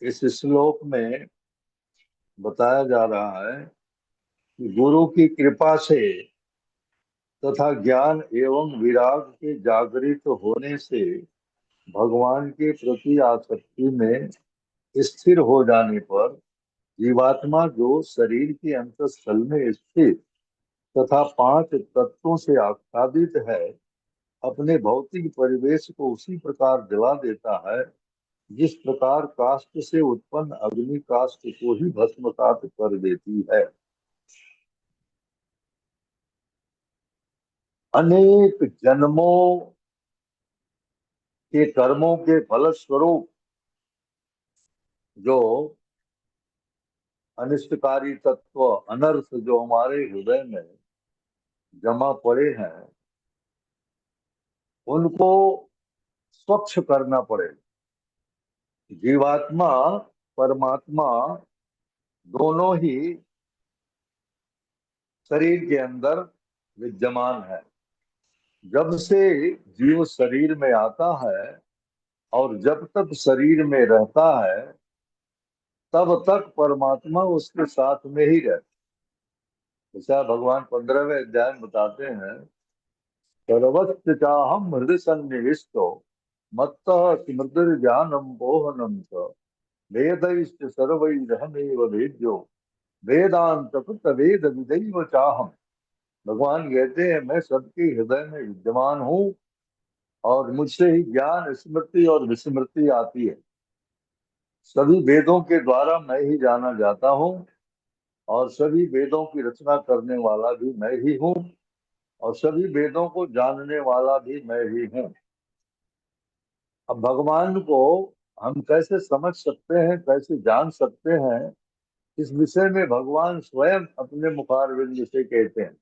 इस श्लोक में बताया जा रहा है कि गुरु की कृपा से तथा ज्ञान एवं विराग के जागृत होने से भगवान के प्रति आसक्ति में स्थिर हो जाने पर जीवात्मा जो शरीर के अंतस्थल में स्थित तथा पांच तत्वों से आच्छादित है, अपने भौतिक परिवेश को उसी प्रकार जला देता है जिस प्रकार काष्ठ से उत्पन्न अग्नि काष्ठ को ही भस्मसात कर देती है। अनेक जन्मों के कर्मों के फलस्वरूप जो अनिष्टकारी तत्व अनर्थ जो हमारे हृदय में जमा पड़े हैं, उनको स्वच्छ करना पड़ेगा। जीवात्मा परमात्मा दोनों ही शरीर के अंदर विद्यमान है। जब से जीव शरीर में आता है और जब तक शरीर में रहता है, तब तक परमात्मा उसके साथ में ही रहता है। जैसा भगवान 15वें अध्याय में बताते हैं, सर्वस्य चाहम हृदय सन्निविष्टो मत्तः स्मृतिर्ज्ञानम मोहनम च वेदैश्च सर्वैरहमेव वेद्यो वेदांत कृत वेद विदैव चाहम। भगवान कहते हैं, मैं सबके हृदय में विद्यमान हूँ और मुझसे ही ज्ञान स्मृति और विस्मृति आती है। सभी वेदों के द्वारा मैं ही जाना जाता हूँ और सभी वेदों की रचना करने वाला भी मैं ही हूँ और सभी वेदों को जानने वाला भी मैं ही हूँ। अब भगवान को हम कैसे समझ सकते हैं, कैसे जान सकते हैं, इस विषय में भगवान स्वयं अपने मुखारविंद से कहते हैं,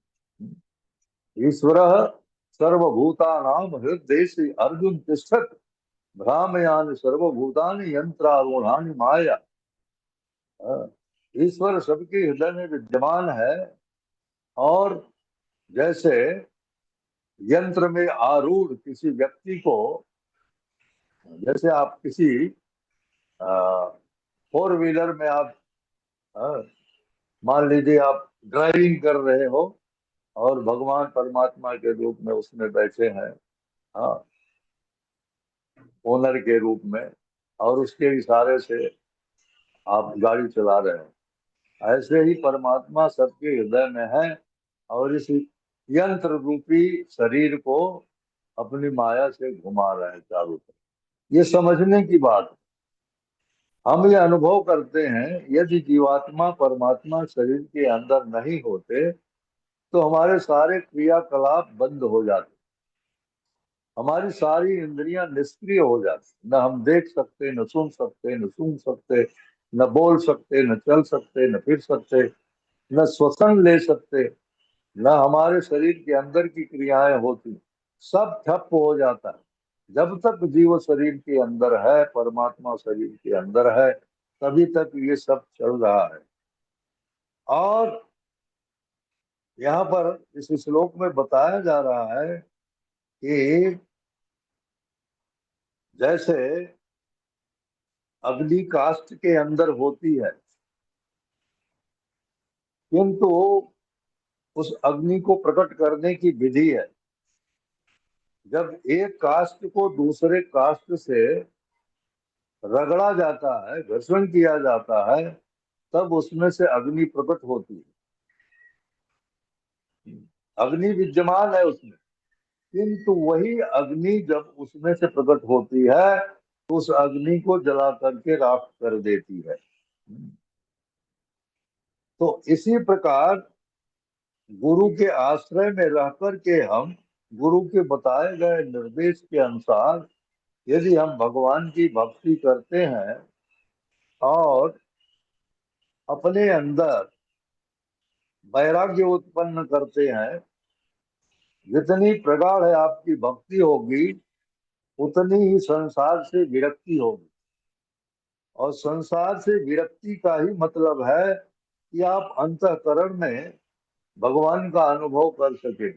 ईश्वर सर्वभूतानां हृदय अर्जुन तिष्ठत् भ्रामयान सर्वभूतानि यंत्रारूढ़ानि माया। ईश्वर सबके हृदय में विद्यमान है और जैसे यंत्र में आरूढ़ किसी व्यक्ति को, जैसे आप किसी फोर व्हीलर में आप मान लीजिए आप ड्राइविंग कर रहे हो और भगवान परमात्मा के रूप में उसमें बैठे हैं, हाँ, ओनर के रूप में, और उसके इशारे से आप गाड़ी चला रहे हैं। ऐसे ही परमात्मा सबके हृदय में है और इस यंत्र रूपी शरीर को अपनी माया से घुमा रहे हैं चारों तरफ। ये समझने की बात है। हम ये अनुभव करते हैं, यदि जीवात्मा परमात्मा शरीर के अंदर नहीं होते तो हमारे सारे क्रियाकलाप बंद हो जाते, हमारी सारी इंद्रियां निष्क्रिय हो जाती, न हम देख सकते, न सुन सकते, न सूंघ सकते, न बोल सकते, न चल सकते, न फिर सकते, न श्वसन ले सकते, न हमारे शरीर के अंदर की क्रियाएं होती, सब ठप हो जाता है। जब तक जीव शरीर के अंदर है, परमात्मा शरीर के अंदर है, तभी तक ये सब चल रहा है। और यहाँ पर इस श्लोक में बताया जा रहा है कि जैसे अग्नि काष्ठ के अंदर होती है, किंतु उस अग्नि को प्रकट करने की विधि है। जब एक काष्ठ को दूसरे काष्ठ से रगड़ा जाता है, घर्षण किया जाता है, तब उसमें से अग्नि प्रकट होती है। अग्नि विद्यमान है उसमें, किंतु वही अग्नि जब उसमें से प्रकट होती है तो उस अग्नि को जला करके राख कर देती है। तो इसी प्रकार गुरु के आश्रय में रह कर के हम गुरु के बताए गए निर्देश के अनुसार यदि हम भगवान की भक्ति करते हैं और अपने अंदर वैराग्य उत्पन्न करते हैं, जितनी प्रगाढ़ है आपकी भक्ति होगी उतनी ही संसार से विरक्ति होगी। और संसार से विरक्ति का ही मतलब है कि आप अंतःकरण में भगवान का अनुभव कर सके।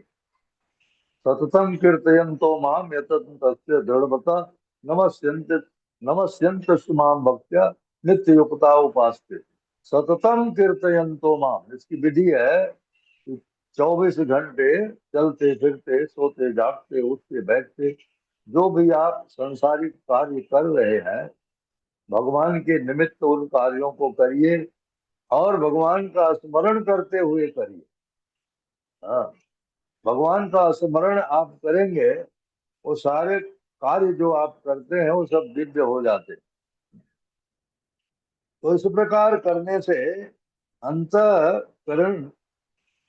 सततम कीर्तयन्तो माम यतन्त तस्य दृढ़वता नमस्यन्त नमस्यन्त माम भक्त्या नित्य युक्ता उपासते सततम कीर्तयन्तो माम। इसकी विधि है कि 24 घंटे चलते फिरते सोते जागते उठते बैठते जो भी आप संसारिक कार्य कर रहे हैं, भगवान के निमित्त उन कार्यों को करिए और भगवान का स्मरण करते हुए करिए। हाँ, भगवान का स्मरण आप करेंगे, वो सारे कार्य जो आप करते हैं वो सब दिव्य हो जाते हैं। तो इस प्रकार करने से अंतःकरण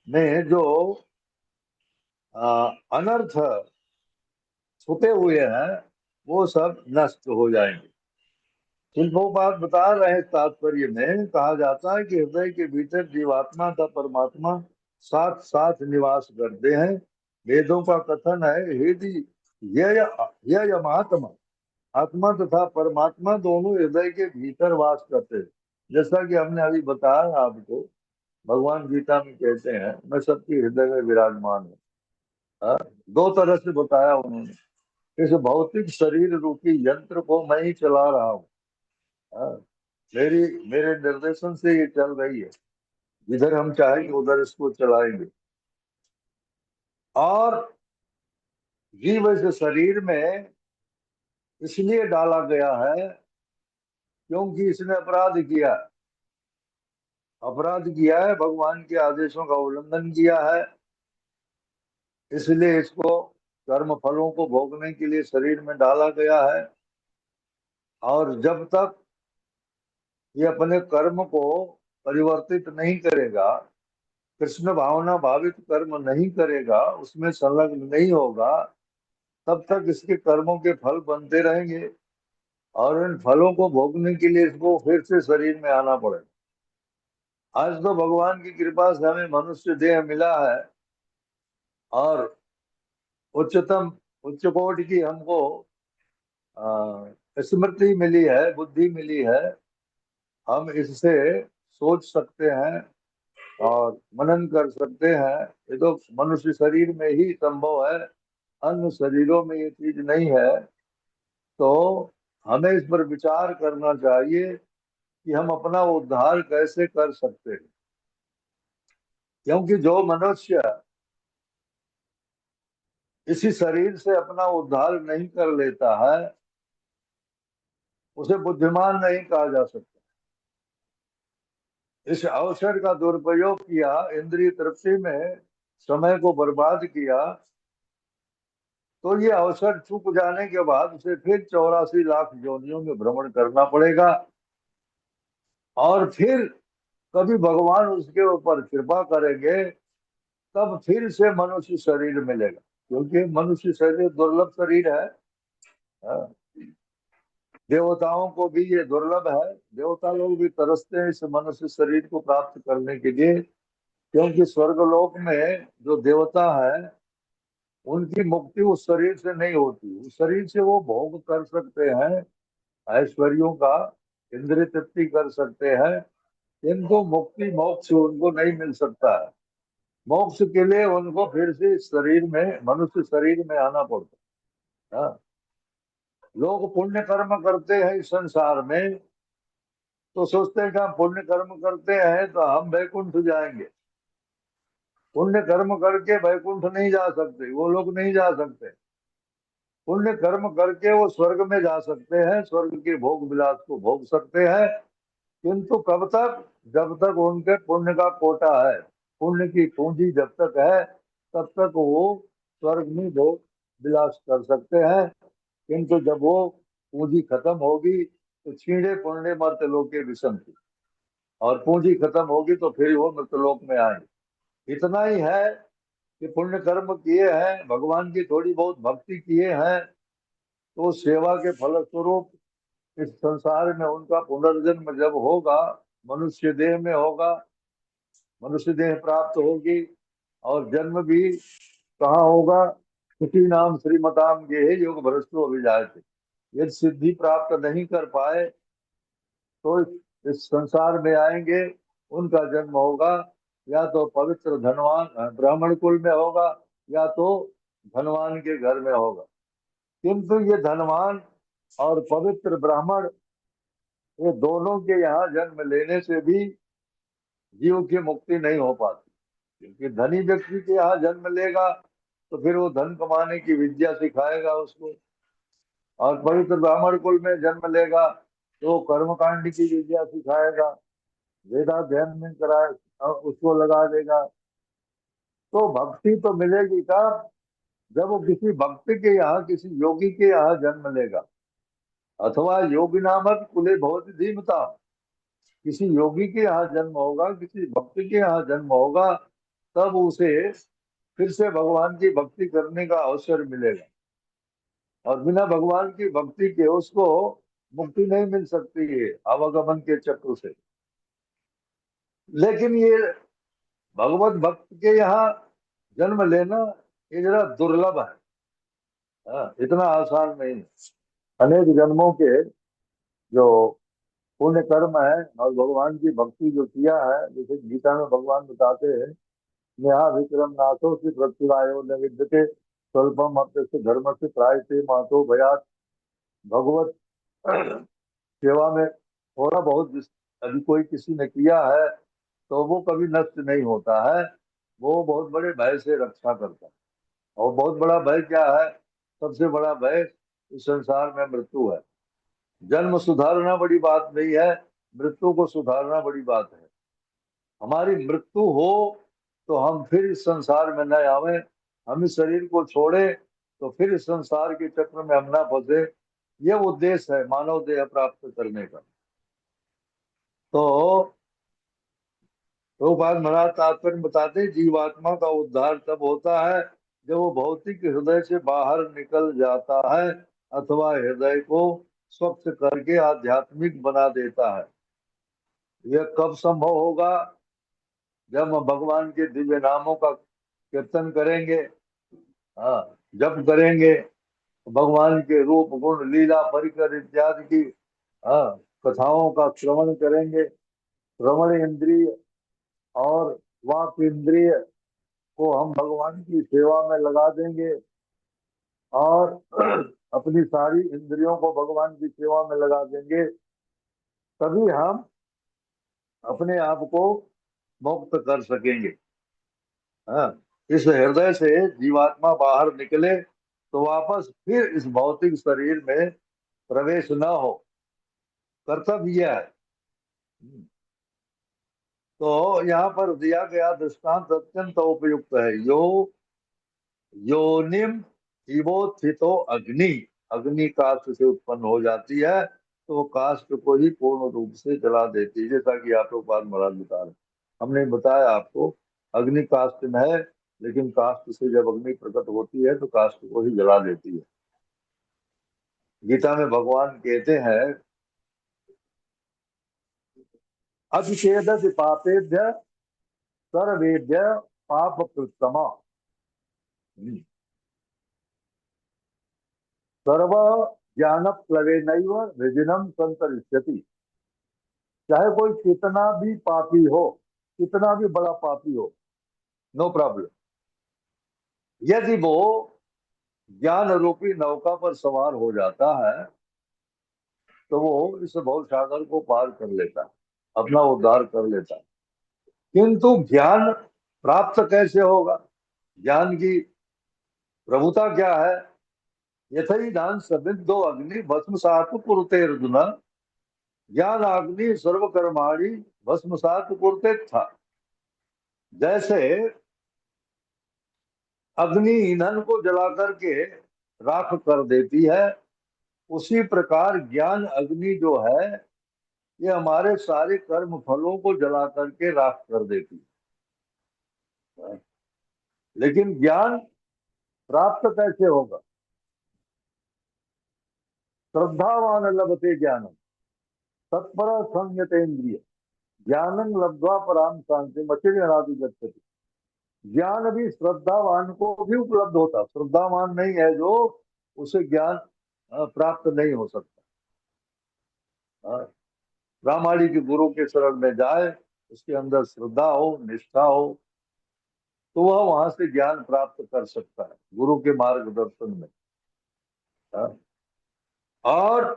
में जो अनर्थ छुपे हुए हैं वो सब नष्ट हो जाएंगे। शिल्पोपात बता रहे हैं, तात्पर्य में कहा जाता है कि हृदय के भीतर जीवात्मा का परमात्मा साथ साथ निवास करते हैं। वेदों का कथन है, हृदय यह यह महात्मा, आत्मा तथा परमात्मा दोनों हृदय के भीतर वास करते हैं। जैसा कि हमने अभी बताया आपको, भगवान गीता में कहते हैं मैं सबके हृदय में विराजमान हूँ। हाँ, दो तरह से बताया उन्होंने। इस भौतिक शरीर रूपी यंत्र को मैं ही चला रहा हूँ। हाँ, मेरी मेरे निर्देशन से ये चल रही है। जिधर हम चाहेंगे उधर इसको चलाएंगे। और जीव इस शरीर में इसलिए डाला गया है क्योंकि इसने अपराध किया है। अपराध किया है, भगवान के आदेशों का उल्लंघन किया है, इसलिए इसको कर्म फलों को भोगने के लिए शरीर में डाला गया है। और जब तक ये अपने कर्म को परिवर्तित नहीं करेगा, कृष्ण भावना भावित कर्म नहीं करेगा, उसमें संलग्न नहीं होगा, तब तक इसके कर्मों के फल बनते रहेंगे और इन फलों को भोगने के लिए इसको फिर से शरीर में आना पड़ेगा। आज तो भगवान की कृपा से हमें मनुष्य देह मिला है और उच्चतम उच्च कोटि की हमको स्मृति मिली है, बुद्धि मिली है। हम इससे सोच सकते हैं और मनन कर सकते हैं। ये तो मनुष्य शरीर में ही संभव है, अन्य शरीरों में ये चीज नहीं है। तो हमें इस पर विचार करना चाहिए कि हम अपना उद्धार कैसे कर सकते हैं। क्योंकि जो मनुष्य इसी शरीर से अपना उद्धार नहीं कर लेता है, उसे बुद्धिमान नहीं कहा जा सकता। इस अवसर का दुरुपयोग किया, इंद्रिय तृप्ति में समय को बर्बाद किया, तो ये अवसर चूक जाने के बाद उसे फिर 84 लाख योनियों में भ्रमण करना पड़ेगा। और फिर कभी भगवान उसके ऊपर कृपा करेंगे, तब फिर से मनुष्य शरीर मिलेगा। क्योंकि मनुष्य शरीर दुर्लभ शरीर है। हाँ, देवताओं को भी ये दुर्लभ है। देवता लोग भी तरसते हैं इस मनुष्य शरीर को प्राप्त करने के लिए। क्योंकि स्वर्गलोक में जो देवता है उनकी मुक्ति उस शरीर से नहीं होती। उस शरीर से वो भोग कर सकते हैं ऐश्वर्यों का, इंद्रिय तृप्ति कर सकते हैं, किंतु मुक्ति मोक्ष उनको नहीं मिल सकता है। मोक्ष के लिए उनको फिर से इस शरीर में, मनुष्य शरीर में आना पड़ता है। हाँ, लोग पुण्य कर्म करते हैं इस संसार में, तो सोचते हैं कि हम पुण्य कर्म करते हैं तो हम वैकुंठ जाएंगे। पुण्य कर्म करके वैकुंठ नहीं जा सकते, वो लोग नहीं जा सकते। पुण्य कर्म करके वो स्वर्ग में जा सकते हैं, स्वर्ग के भोग विलास को भोग सकते हैं, किंतु कब तक? जब तक उनके पुण्य का कोटा है, पुण्य की पूंजी जब तक है, तब तक वो स्वर्ग में भोग विलास कर सकते हैं। किंतु जब वो पूंजी खत्म होगी तो छीणे पुण्य मर्त्यलोके विसंति, और पूंजी खत्म होगी तो फिर वो मृतलोक में आएंगे। इतना ही है कि पुण्य कर्म किए हैं, भगवान की थोड़ी बहुत भक्ति किए हैं, तो सेवा के फलस्वरूप इस संसार में उनका पुनर्जन्म जब होगा, मनुष्य देह में होगा, मनुष्य देह प्राप्त होगी, और जन्म भी कहाँ होगा? किसी नाम श्रीमताम गेहे योग भ्रष्टो अभिजायते। यदि सिद्धि प्राप्त नहीं कर पाए तो इस संसार में आएंगे, उनका जन्म होगा या तो पवित्र धनवान ब्राह्मण कुल में होगा, या तो धनवान के घर में होगा। किंतु ये धनवान और पवित्र ब्राह्मण ये दोनों के यहाँ जन्म लेने से भी जीव की मुक्ति नहीं हो पाती, क्योंकि धनी व्यक्ति के यहाँ जन्म लेगा तो फिर वो धन कमाने की विद्या सिखाएगा उसको, और पवित्र ब्राह्मण कुल में जन्म लेगा तो वो कर्मकांड की विद्या सिखाएगा, वेदाध्ययन में कराए उसको लगा देगा। तो भक्ति तो मिलेगी का जब वो किसी भक्त के यहाँ, किसी योगी के यहाँ जन्म लेगा, अथवा योगी नामक कुले बहुत धीमता, किसी योगी के यहाँ जन्म होगा, किसी भक्त के यहाँ जन्म होगा, तब उसे फिर से भगवान की भक्ति करने का अवसर मिलेगा। और बिना भगवान की भक्ति के उसको मुक्ति नहीं मिल सकती है आवागमन के चक्र से। लेकिन ये भगवत भक्त के यहाँ जन्म लेना ये जरा दुर्लभ है। इतना आसान नहीं है। अनेक जन्मों के जो पुण्य कर्म है और भगवान की भक्ति जो किया है, जैसे गीता में भगवान बताते हैं, नेहा विक्रम नाथो से प्रत्युरायो न विद्यते स्वल्पम अप्यस्य धर्म से प्रायते मातो भयात। भगवत सेवा में थोड़ा बहुत यदि कोई किसी ने किया है तो वो कभी नष्ट नहीं होता है, वो बहुत बड़े भय से रक्षा करता है। और बहुत बड़ा भय क्या है? सबसे बड़ा भय इस संसार में मृत्यु है। जन्म सुधारना बड़ी बात नहीं है, मृत्यु को सुधारना बड़ी बात है। हमारी मृत्यु हो तो हम फिर इस संसार में न आवे, हम इस शरीर को छोड़े तो फिर इस संसार के चक्र में हम ना फंसे। ये उद्देश्य है मानव देह प्राप्त करने का। तो बात महाराज तात्पर्य बताते हैं, जीवात्मा का उद्धार तब होता है जब वो भौतिक हृदय से बाहर निकल जाता है, अथवा हृदय को स्वच्छ करके आध्यात्मिक बना देता है। यह कब संभव होगा? जब हम भगवान के दिव्य नामों का कीर्तन करेंगे, हाँ, जप करेंगे, भगवान के रूप गुण लीला परिकर इत्यादि की, हाँ, कथाओं का श्रवण करेंगे, श्रवण इंद्रिय और वाक इंद्रिय को हम भगवान की सेवा में लगा देंगे, और अपनी सारी इंद्रियों को भगवान की सेवा में लगा देंगे, तभी हम अपने आप को मुक्त कर सकेंगे। हाँ, इस हृदय से जीवात्मा बाहर निकले तो वापस फिर इस भौतिक शरीर में प्रवेश न हो, कर्तव्य है। तो यहाँ पर दिया गया दृष्टांत अत्यंत उपयुक्त है। योनिम इवोत्थितो अग्नि, अग्नि काष्ठ से उत्पन्न हो जाती है तो काष्ठ को ही पूर्ण रूप से जला देती है, जैसा कि आप लोग बात महाराज बता रहे। हमने बताया आपको, अग्नि काष्ठ में है, लेकिन काष्ठ से जब अग्नि प्रकट होती है तो काष्ठ को ही जला देती है। गीता में भगवान कहते हैं, अभिषेद पापेभ्य सर्वेभ्य पाप कृतमा सर्व ज्ञान प्लवे नैव विजिनम संतरिष्यति। चाहे कोई कितना भी पापी हो, कितना भी बड़ा पापी हो, नो प्रॉब्लम, यदि वो ज्ञान रूपी नौका पर सवार हो जाता है तो वो इस भव सागर को पार कर लेता है, अपना उद्धार कर लेता है। किंतु ज्ञान प्राप्त कैसे होगा? ज्ञान की प्रभुता क्या है? यथई दान सबिद्धो अग्नि भस्मसात कुरुते अर्जुन, ज्ञान अग्नि सर्वकर्माणि भस्मसात कुरुते था। जैसे अग्नि ईंधन को जला करके राख कर देती है, उसी प्रकार ज्ञान अग्नि जो है ये हमारे सारे कर्म फलों को जला करके राख कर देती है। लेकिन ज्ञान प्राप्त कैसे होगा? श्रद्धावान लभते ज्ञानम तत्पर संयतेन्द्रिय ज्ञानं लब्ध्वा पराम शांति मचिरनादि गच्छति। ज्ञान भी श्रद्धावान को भी उपलब्ध होता, श्रद्धावान नहीं है जो, उसे ज्ञान प्राप्त नहीं हो सकता। प्रामाणिक गुरु के शरण में जाए, उसके अंदर श्रद्धा हो, निष्ठा हो, तो वह वहां से ज्ञान प्राप्त कर सकता है गुरु के मार्गदर्शन में। और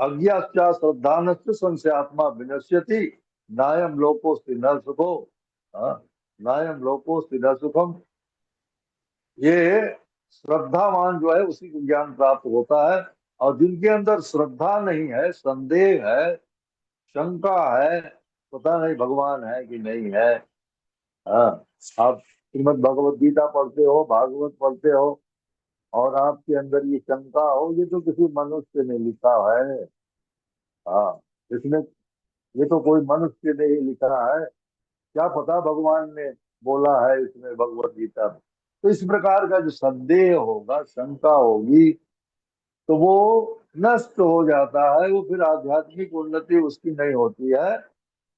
अज्ञाश्चा श्रद्धानश्च संशयात्मा विनश्यति नायम लोकोस्ति न सुखो। हाँ, नायम लोकोस्ति न सुखम। ये श्रद्धावान जो है उसी को ज्ञान प्राप्त होता है, और जिनके अंदर श्रद्धा नहीं है, संदेह है, शंका है, पता नहीं भगवान है कि नहीं है। हाँ, आप श्रीमद् भगवत गीता पढ़ते हो, भागवत पढ़ते हो, और आपके अंदर ये शंका हो, ये तो किसी मनुष्य ने लिखा है। हाँ, इसमें ये तो कोई मनुष्य ने ही लिखा है, क्या पता भगवान ने बोला है इसमें भगवत गीता में। तो इस प्रकार का जो संदेह होगा, शंका होगी, तो वो नष्ट हो जाता है। वो फिर आध्यात्मिक उन्नति उसकी नहीं होती है,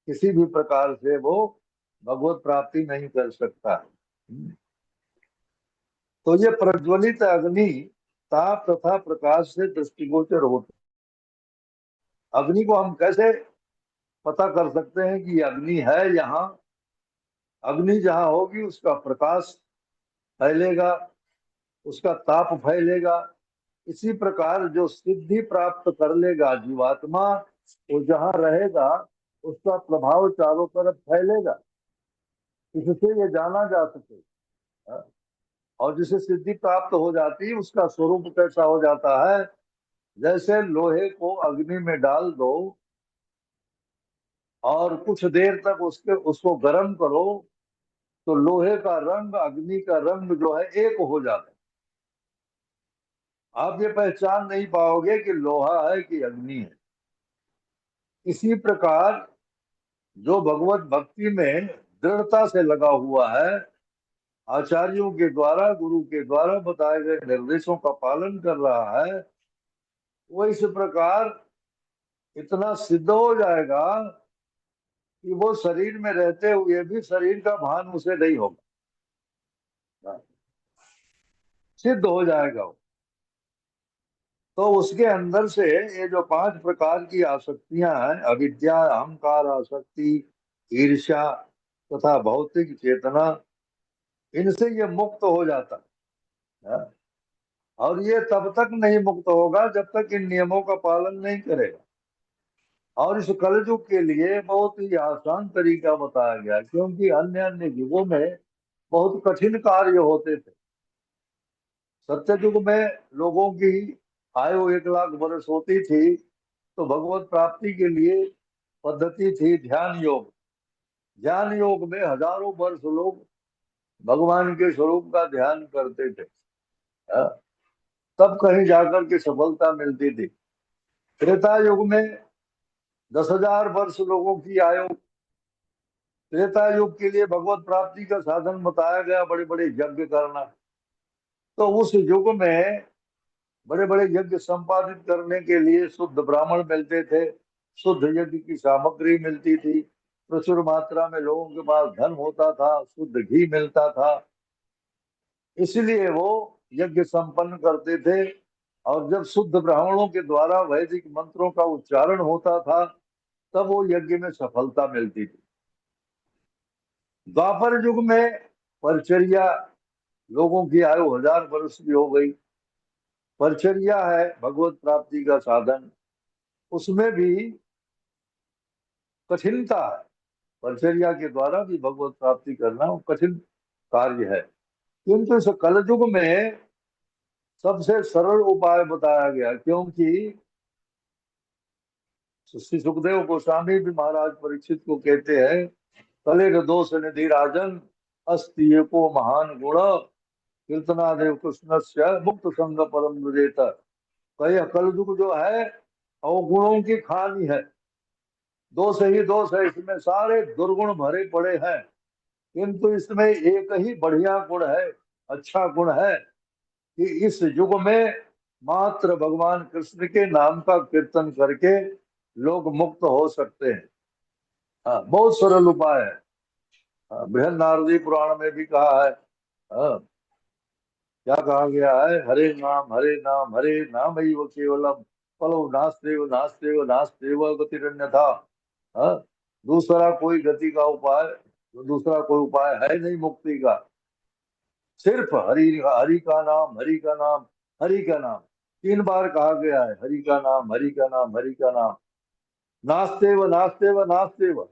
किसी भी प्रकार से वो भगवत प्राप्ति नहीं कर सकता। तो ये प्रज्वलित अग्नि ताप तथा प्रकाश से दृष्टिगोचर होते। अग्नि को हम कैसे पता कर सकते हैं कि ये अग्नि है यहाँ? अग्नि जहाँ होगी उसका प्रकाश फैलेगा, उसका ताप फैलेगा। इसी प्रकार जो सिद्धि प्राप्त कर लेगा जीवात्मा, वो जहाँ रहेगा उसका प्रभाव चारों तरफ फैलेगा, इससे ये जाना जा सके। हाँ? और जिसे सिद्धि प्राप्त हो जाती है उसका स्वरूप कैसा हो जाता है? जैसे लोहे को अग्नि में डाल दो और कुछ देर तक उसको गर्म करो, तो लोहे का रंग अग्नि का रंग जो है एक हो जाता है। आप ये पहचान नहीं पाओगे कि लोहा है कि अग्नि है। इसी प्रकार जो भगवत भक्ति में दृढ़ता से लगा हुआ है, आचार्यों के द्वारा, गुरु के द्वारा बताए गए निर्देशों का पालन कर रहा है, वो इस प्रकार इतना सिद्ध हो जाएगा कि वो शरीर में रहते हुए भी शरीर का भान उसे नहीं होगा, सिद्ध हो जाएगा वो। तो उसके अंदर से ये जो 5 प्रकार की आसक्तियां हैं, अविद्या, अहंकार आसक्ति, ईर्ष्या तथा भौतिक चेतना, इनसे ये मुक्त हो जाता है। और ये तब तक नहीं मुक्त होगा जब तक इन नियमों का पालन नहीं करेगा। और इस कलयुग के लिए बहुत ही आसान तरीका बताया गया, क्योंकि अन्य अन्य युगों में बहुत कठिन कार्य होते थे। सत्य युग में लोगों की आयु 1 लाख वर्ष होती थी, तो भगवत प्राप्ति के लिए पद्धति थी ध्यान योग। ध्यान योग में हजारों वर्ष लोग भगवान के स्वरूप का ध्यान करते थे। हाँ, तब कहीं जाकर के सफलता मिलती थी। त्रेता युग में 10,000 वर्ष लोगों की आयु। त्रेता युग के लिए भगवत प्राप्ति का साधन बताया गया, बड़े बड़े यज्ञ करना। तो उस युग में बड़े बड़े यज्ञ संपादित करने के लिए शुद्ध ब्राह्मण मिलते थे, शुद्ध यज्ञ की सामग्री मिलती थी, प्रचुर मात्रा में लोगों के पास धन होता था, शुद्ध घी मिलता था, इसलिए वो यज्ञ संपन्न करते थे। और जब शुद्ध ब्राह्मणों के द्वारा वैदिक मंत्रों का उच्चारण होता था, तब वो यज्ञ में सफलता मिलती थी। द्वापर युग में परिचर्या, लोगों की आयु 1000 वर्ष की हो गई। परिचर्या है भगवत प्राप्ति का साधन, उसमें भी कठिनता है। परिचर्या के द्वारा भी भगवत प्राप्ति करना वो कठिन कार्य है, किंतु इस कलयुग में सबसे सरल उपाय बताया गया। क्योंकि श्री सुखदेव गोस्वामी भी महाराज परीक्षित को कहते हैं, कलेर दोष निधि राजन अस्ति एको महान गुण कीर्तनादेव कृष्ण से मुक्त संग परम विजेत। कई कलयुग जो है अवगुणों की खानी है, दोष ही दोष है, इसमें सारे दुर्गुण भरे पड़े हैं, किंतु इसमें एक ही बढ़िया गुण है, अच्छा गुण है, कि इस युग में मात्र भगवान कृष्ण के नाम का कीर्तन करके लोग मुक्त हो सकते हैं। हाँ, बहुत सरल उपाय है। हाँ, बृहद नारदी पुराण में भी कहा है। हाँ, क्या कहा गया है? हरे नाम हरे नाम ही वो केवलम फलो नास्तेव नास्तेव नास्तेव गतिरन्यथा। हाँ, दूसरा कोई गति का उपाय, दूसरा कोई उपाय है नहीं मुक्ति का, सिर्फ हरि हरि का नाम, हरि का नाम, हरि का नाम, 3 बार कहा गया है, हरि का नाम, हरि का नाम, हरि का नाम। नास्तेव नास्तेव नास्तेव,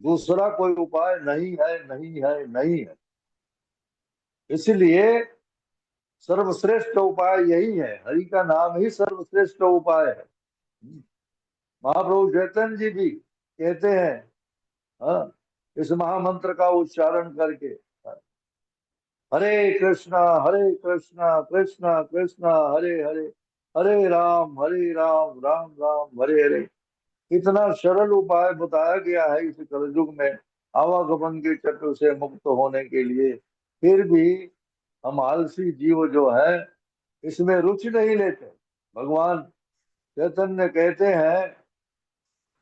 दूसरा कोई उपाय नहीं है, नहीं है, नहीं है। इसलिए सर्वश्रेष्ठ उपाय यही है, हरि का नाम ही सर्वश्रेष्ठ उपाय है। महाप्रभु चैतन्य जी भी कहते हैं, हाँ, इस महामंत्र का उच्चारण करके, हरे कृष्णा, हरे कृष्णा, कृष्णा कृष्णा, हरे हरे, हरे राम, राम राम, हरे हरे। इतना सरल उपाय बताया गया है इस कलयुग में आवागमन के चक्र से मुक्त होने के लिए। फिर भी हम आलसी जीव जो है इसमें रुचि नहीं लेते। भगवान चैतन्य कहते हैं,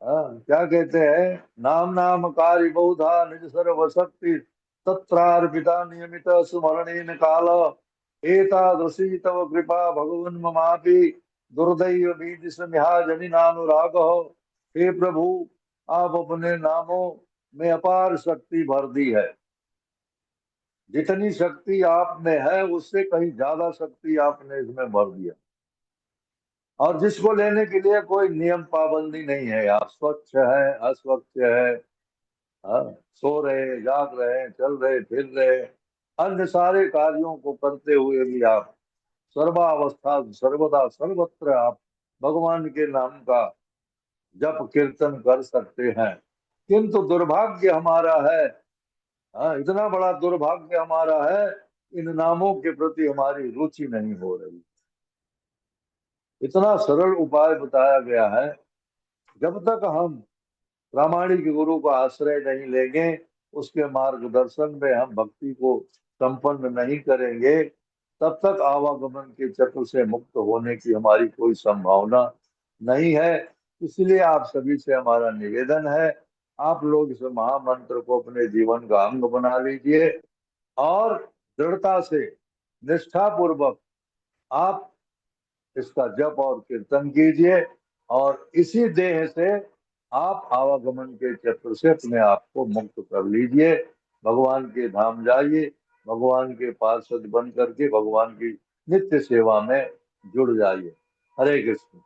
हाँ, क्या कहते हैं, नाम नाम कार्य बहुधा निज सर्व शक्ति तत्रार्पिता नियमित स्मरणेन काल एतादृशी तव कृपा भगवन् ममापि दुर्दैव बीज जनि नानुराग। हे प्रभु, आप अपने नामों में अपार शक्ति भर दी है। जितनी शक्ति आप में है उससे कहीं ज्यादा शक्ति आपने इसमें भर दिया। और जिसको लेने के लिए कोई नियम पाबंदी नहीं है, आप स्वच्छ है, अस्वच्छ है, हाँ, सो रहे, जाग रहे, चल रहे, फिर रहे, अन्य सारे कार्यों को करते हुए भी आप सर्वावस्था सर्वदा सर्वत्र आप भगवान के नाम का जप कीर्तन कर सकते हैं। किंतु दुर्भाग्य हमारा है, हाँ, इतना बड़ा दुर्भाग्य हमारा है, इन नामों के प्रति हमारी रुचि नहीं हो रही। इतना सरल उपाय बताया गया है, जब तक हम प्रामाणिक गुरु का आश्रय नहीं लेंगे, उसके मार्गदर्शन में हम भक्ति को संपन्न नहीं करेंगे, तब तक आवागमन के चक्र से मुक्त होने की हमारी कोई संभावना नहीं है। इसलिए आप सभी से हमारा निवेदन है, आप लोग इस महामंत्र को अपने जीवन का अंग बना लीजिए और दृढ़ता से, निष्ठा पूर्वक आप इसका जप और कीर्तन कीजिए, और इसी देह से आप आवागमन के चक्र से अपने आप को मुक्त कर लीजिए। भगवान के धाम जाइए, भगवान के पार्षद बन करके भगवान की नित्य सेवा में जुड़ जाइए। हरे कृष्ण।